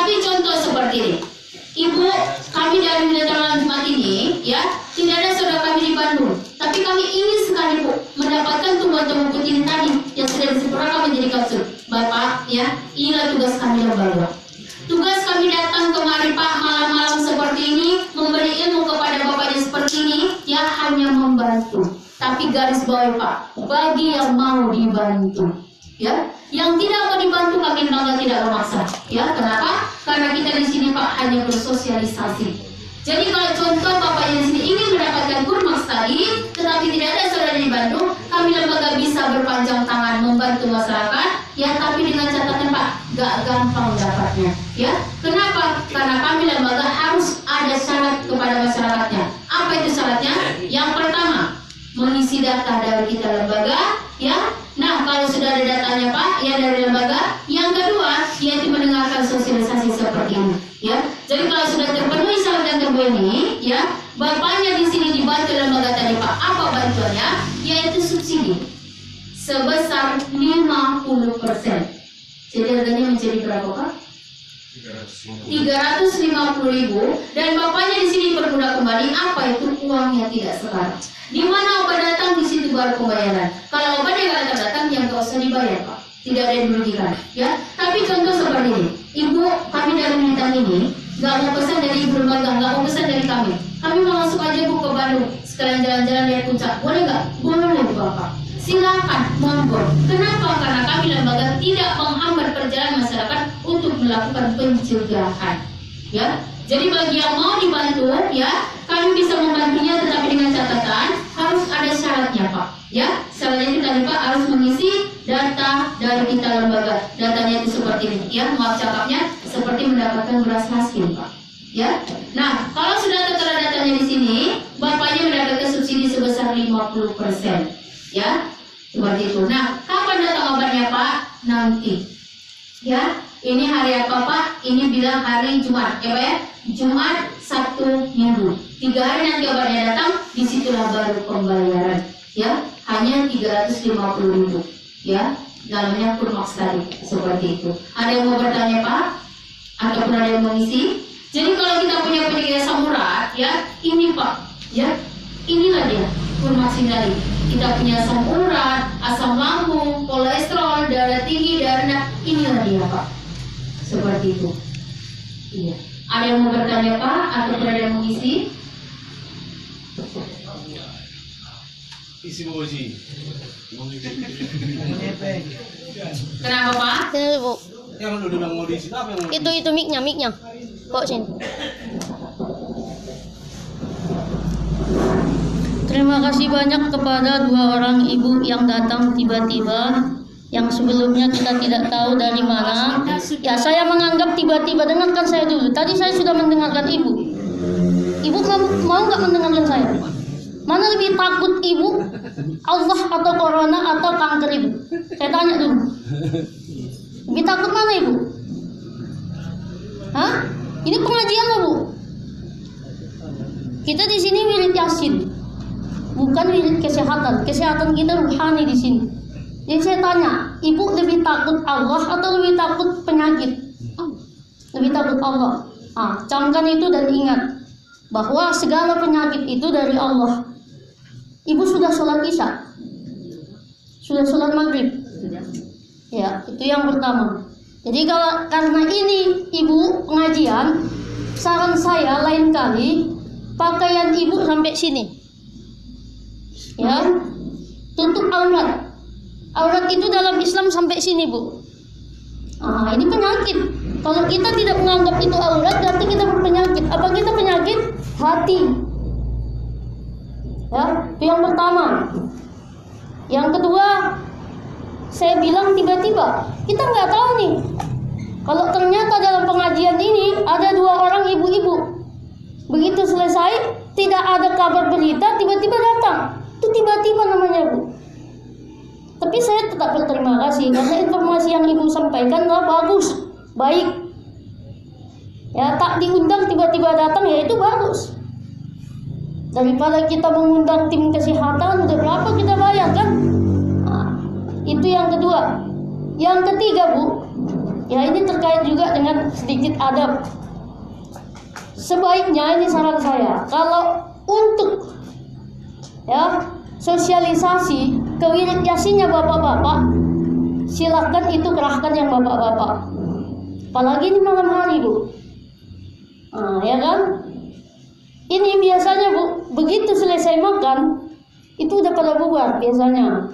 Tapi contoh seperti ini, Ibu, kami dari Minatang Jumat ini, ya, tidak ada saudara kami di Bandung, tapi kami ingin sekali Bu mendapatkan tumbuhan-tumbuhan putih ini tadi yang sudah disempurnakan menjadi kapsul. Bapak, ya, inilah tugas kami lembaga. Tugas kami datang kemari Pak malam-malam seperti ini, memberi ilmu kepada Bapaknya seperti ini, ya hanya membantu. Tapi garis bawah Pak, bagi yang mau dibantu, ya, yang tidak mau dibantu kami lembaga tidak memaksa, ya. Kenapa? Karena kita di sini Pak hanya bersosialisasi. Jadi kalau contoh Bapak yang di sini ingin mendapatkan kurma tadi, tetapi tidak ada saudara di Bandung, kami lembaga bisa berpanjang tangan membantu masyarakat, ya. Tapi dengan catatan Pak, gak gampang dapatnya, ya. Kenapa? Karena kami lembaga harus ada syarat kepada masyarakatnya. Apa itu syaratnya? Yang pertama, mengisi data dari kita lembaga, ya. Nah, kalau sudah ada datanya Pak, ya dari lembaga. Yang kedua, yaitu mendengarkan sosialisasi seperti ini, ya. Jadi kalau sudah terpenuhi syarat yang kedua ini, ya, Bapaknya di sini dibantu lembaga tadi Pak. Apa bantuannya? Yaitu subsidi sebesar 50%. Jadi harganya menjadi berapa Pak? 350.000. Dan Bapaknya di sini bermudah kembali. Apa itu? Uangnya tidak sekarang. Di mana Bapak datang, di situ baru pembayaran. Kalau Bapak tidak datang, yang nggak usah dibayar Pak. Tidak ada yang merugikan, ya. Tapi contoh seperti ini, Ibu, kami dari Minatang ini nggak mau pesan dari Ibu lembaga, nggak mau pesan dari kami. Kami mau langsung aja Bu ke Bandung, sekalian jalan-jalan lihat puncak. Boleh nggak? Boleh Bapak. Silakan, monggo. Kenapa? Karena kami lembaga tidak menghambat perjalanan masyarakat untuk melakukan pencegahan, ya. Jadi bagi yang mau dibantu, ya, kami bisa membantunya, tetapi dengan catatan harus ada syaratnya Pak, ya. Syaratnya itu tadi Pak, harus mengisi data dari kita lembaga. Datanya itu seperti ini, ya. Maaf cakapnya, seperti mendapatkan beras hasil Pak, ya. Nah, kalau sudah tertera datanya di sini, Bapaknya mendapatkan subsidi sebesar 50%, ya. Seperti itu. Nah, kapan datang obatnya Pak? Nanti, ya. Ini hari apa Pak? Ini bilang hari Jumat, ya Pak ya? Jumat, Sabtu, Minggu. 3 hari nanti obatnya datang, disitulah baru pembayaran, ya. Hanya 350.000, ya. Namanya Kurmax tadi, seperti itu. Ada yang mau bertanya Pak? Ataupun ada yang mengisi? Jadi kalau kita punya penyakit asam urat, ya, ini Pak, ya. Inilah dia Kurmax tadi. Kita punya asam urat, asam lambung, kolesterol, darah tinggi, darah rendah. Inilah dia Pak. Seperti itu. Iya. Ada yang mau bertanya Pak? Atau ada yang mau isi? Isi boji. Kenapa Pak? Sini Bu. Yang udah bilang mau diisi apa yang mau? Itu mic-nya. Kok sini. Terima kasih banyak kepada 2 orang ibu yang datang tiba-tiba, yang sebelumnya kita tidak tahu dari mana. Ya, saya menganggap tiba-tiba. Dengarkan saya dulu. Tadi saya sudah mendengarkan ibu. Ibu mau nggak mendengarkan saya? Mana lebih takut ibu? Allah atau corona atau kanker ibu? Saya tanya dulu. Lebih takut mana ibu? Hah? Ini pengajian loh Bu. Kita di sini wirid Yasin, bukan wirid kesehatan. Kesehatan kita rohani di sini. Jadi saya tanya, ibu lebih takut Allah atau lebih takut penyakit? Lebih takut Allah. Camkan itu dan ingat bahwa segala penyakit itu dari Allah. Ibu sudah sholat isya? Sudah sholat maghrib? Ya, itu yang pertama. Jadi karena ini ibu pengajian, saran saya lain kali pakaian ibu sampai sini, ya, tutup aurat. Aurat itu dalam Islam sampai sini Bu. Ini penyakit. Kalau kita tidak menganggap itu aurat, berarti kita berpenyakit. Apa kita penyakit? Hati. Ya, itu yang pertama. Yang kedua, saya bilang tiba-tiba, kita nggak tahu nih. Kalau ternyata dalam pengajian ini ada 2 orang ibu-ibu, begitu selesai tidak ada kabar berita, tiba-tiba datang. Itu tiba-tiba namanya Bu. Tapi saya tetap berterima kasih karena informasi yang ibu sampaikan bagus, baik. Ya, tak diundang tiba-tiba datang, ya itu bagus. Daripada kita mengundang tim kesehatan, udah berapa kita bayar kan? Itu yang kedua. Yang ketiga Bu, Ya ini terkait juga dengan sedikit adab. Sebaiknya ini saran saya, kalau untuk ya sosialisasi ke wirid yasinnya bapak-bapak, silakan itu kerahkan yang bapak-bapak. Apalagi ini malam hari Bu. Nah, ya kan? Ini biasanya Bu, begitu selesai makan itu udah pada bubar biasanya.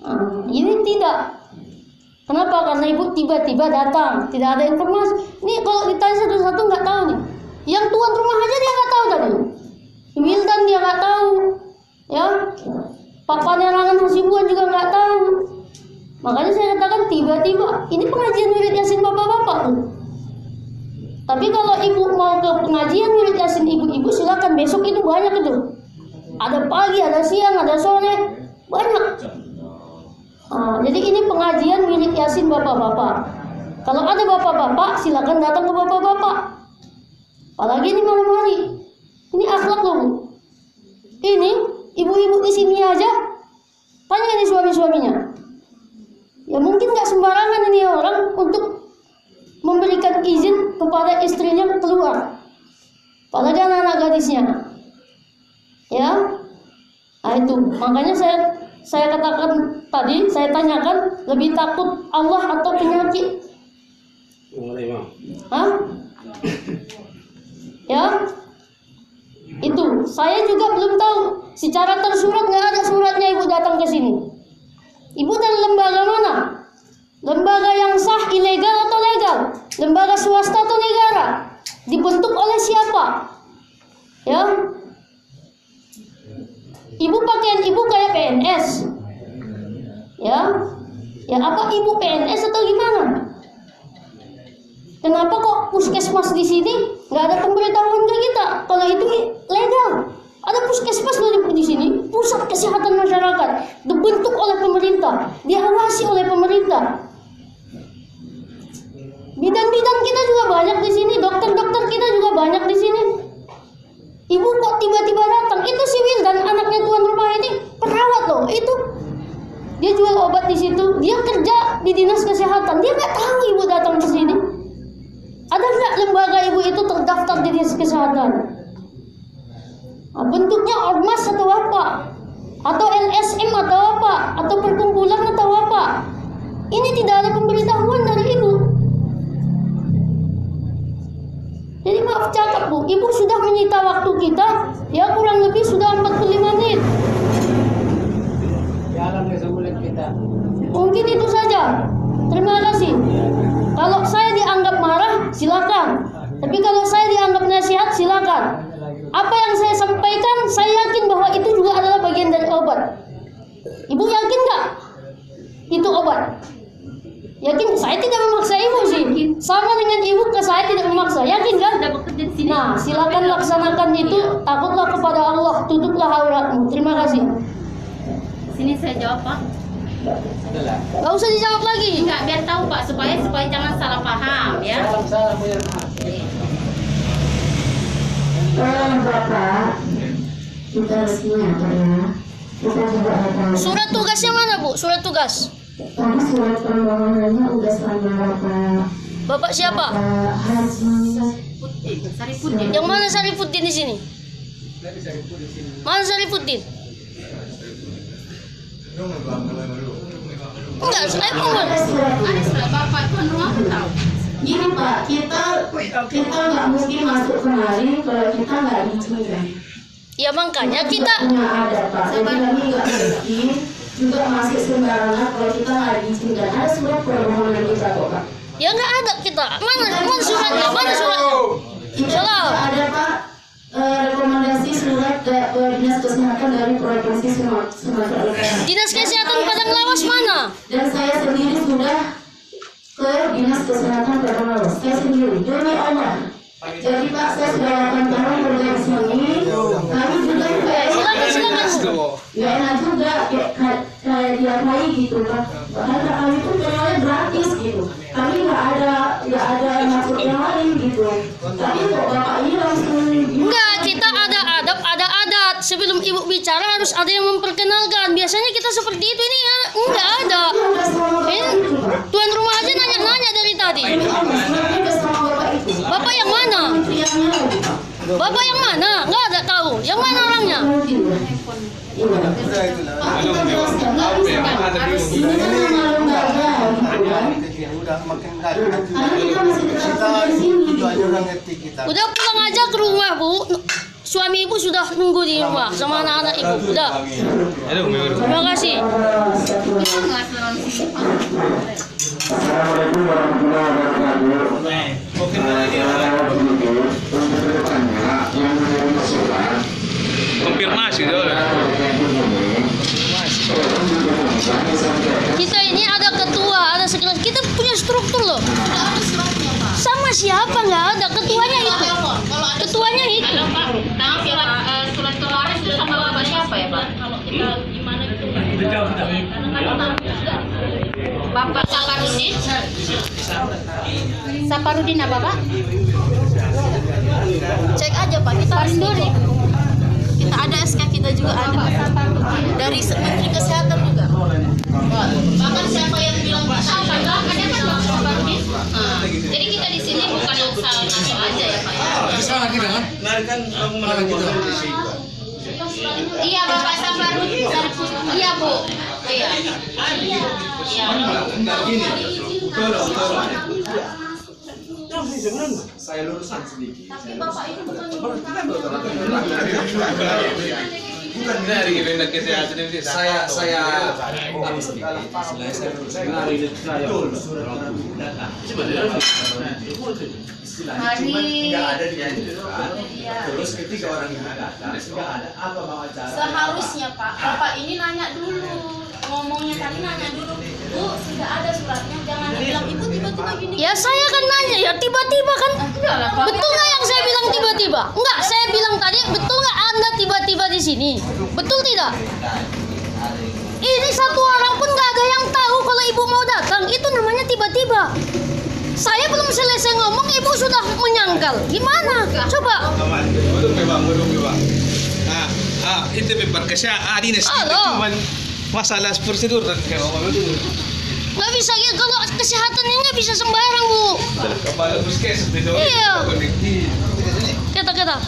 Nah, ini tidak. Kenapa? Karena ibu tiba-tiba datang, tidak ada informasi. Nih kalau ditanya satu-satu nggak tahu nih. Yang tuan rumah aja dia nggak tahu tadi. Wildan dia nggak tahu, ya. Pak Panerangan Hasibuan juga nggak tahu. Makanya saya katakan tiba-tiba. Ini pengajian wirid yasin bapak-bapak tuh. Tapi kalau ibu mau ke pengajian wirid yasin ibu-ibu silakan, besok itu banyak itu. Ada pagi, ada siang, ada sore, banyak. Jadi ini pengajian wirid yasin bapak-bapak. Kalau ada bapak-bapak silakan datang ke bapak-bapak. Apalagi ini malam hari. Ini akhlak loh Bu. Ini ibu-ibu di sini aja tanya ini suami-suaminya. Ya mungkin nggak sembarangan ini orang untuk memberikan izin kepada istrinya keluar. Apalagi anak-anak gadisnya. Ya. Nah itu, makanya saya katakan tadi, saya tanyakan lebih takut Allah atau penyakit? Hah? Ya, itu saya juga belum tahu. Secara tersurat nggak ada suratnya ibu datang ke sini. Ibu dari lembaga mana? Lembaga yang sah, ilegal atau legal? Lembaga swasta atau negara? Dibentuk oleh siapa? Ya. Ibu pakaian ibu kayak PNS. Ya. Ya apa ibu PNS atau gimana? Kenapa kok puskesmas di sini nggak ada pemberitahuan ke kita? Kalau itu legal. Ada puskesmas di sini, pusat kesehatan masyarakat, dibentuk oleh pemerintah, diawasi oleh pemerintah. Bidan-bidan kita juga banyak di sini, dokter-dokter kita juga banyak di sini. Ibu kok tiba-tiba datang? Itu si Wildan, anaknya tuan rumah ini, perawat loh. Itu dia jual obat di situ, dia kerja di dinas kesehatan. Dia nggak tahu ibu datang ke sini. Ada nggak lembaga ibu itu terdaftar di dinas kesehatan? Bentuknya ormas atau apa? Atau LSM atau apa? Atau perkumpulan atau apa? Ini tidak ada pemberitahuan dari ibu. Jadi maaf cakap Bu, ibu sudah menyita waktu kita, ya kurang lebih sudah 45 menit. Mungkin itu saja. Terima kasih. Kalau saya dianggap marah, silakan. Tapi kalau saya dianggap nasihat, silakan. Apa yang saya sampaikan, saya yakin bahwa itu juga adalah bagian dari obat. Ibu yakin nggak? Itu obat. Yakin? Saya tidak memaksa ibu sih. Sama dengan ibu ke saya tidak memaksa. Yakin kan? Nah, silakan laksanakan itu. Takutlah kepada Allah. Tutuplah auratmu. Terima kasih. Sini saya jawab Pak. Gak usah dijawab lagi. Enggak, biar tahu Pak, supaya jangan salah paham ya. Bapak, kita resmi apa ya? Kita juga ada. Surat tugasnya mana Bu? Surat tugas. Tadi surat permohonannya udah sama Bapak. Bapak siapa? Haji. Sarifuddin. Yang mana Sarifuddin di sini? Mana Sarifuddin? Enggak, saya mau. Ada surat Bapak tuan rumah pun tahu. Gini Pak, kita nggak mungkin masuk kemari kalau kita nggak diizinkan. Ya makanya kita Ada Pak, jadi kami nggak mungkin juga masuk sembarangan kalau kita nggak diizinkan. Ada surat permohonan kita kok Pak. ya nggak ada kita. Mana suratnya? Mana suratnya? Salah. Ada Pak, rekomendasi surat ke Dinas Kesehatan dari Provinsi Sumatera Utara. Dinas Kesehatan Padang Lawas mana? Dan saya sendiri sudah ke Dinas Kesehatan Padang Lawas. Saya sendiri, demi Allah. Jadi Pak, saya sudah 8 tahun kerja di sini. Kami juga Silakan. nggak enak juga kayak tiap hari gitu Pak. Karena kami itu sebenarnya gratis gitu. Kami nggak ada maksud yang lain gitu. Tapi kok Bapak ini langsung Enggak, kita ada adab, ada adat. Sebelum ibu bicara harus ada yang memperkenalkan. Biasanya kita seperti itu, ini enggak ada. Ini tuan rumah aja nanya-nanya berarti. Suratnya udah sama bapak itu. Bapak yang mana? Yang lagi. Bapak yang mana? Nggak ada tahu. Yang mana orangnya? Pak, kita jelaskan, nggak bisa kan? Ini kan nama lembaga, gitu kan? Karena kita masih terdapat di sini. Udah pulang aja ke rumah, Bu. Suami ibu sudah nunggu di rumah sama anak-anak ibu. Udah. Terima kasih. Konfirmasi dulu. Kita ini ada ketua, ada sekretaris. Kita punya struktur loh. Sama siapa nggak ada? Ketuanya itu. Ketuanya itu. Surat keluaran itu sama bapak siapa ya Pak? Kalau kita gimana gitu? Bapak Saparudin. Saparudin apa Pak? Cek aja Pak. Kita harus duri. Kita ada SK kita juga ada. Dari Menteri Kesehatan juga. Bahkan siapa yang bilang apa? Bahkan dia kan Bapak Saparudin. Jadi kita di sini bukan asal masuk aja ya Pak ya. Salah kita kan? Nah kan malah kita. Iya Bapak Saparudin. Iya Bu. Iya. Iya. Saya lurusan sedikit. Tapi Bapak itu bukan Bukan dari Kementerian Kesehatan ini. Saya ulang sedikit. Istilahnya saya lurusan. Betul. Hari Nggak ada dianjurkan. Terus ketika orang itu datang, nggak ada apa mau acara. seharusnya Pak, Bapak ini nanya dulu. Ngomongnya tadi nanya dulu. Bu, sudah ada suratnya. Jangan bilang ibu tiba-tiba gini. Ya saya kan nanya ya tiba-tiba kan. Betul nggak yang saya bilang tiba-tiba? Enggak, saya bilang tadi betul nggak Anda tiba-tiba di sini? Betul tidak? Ini satu orang pun nggak ada yang tahu kalau ibu mau datang. Itu namanya tiba-tiba. Saya belum selesai ngomong, ibu sudah menyangkal. Gimana? Coba. Itu memang kesehatan ini Halo. cuma masalah prosedur dan Nggak bisa gitu. Kalau kesehatannya nggak bisa sembarang, Bu. kepala puskes itu. Iya. Konektif. Kata-kata.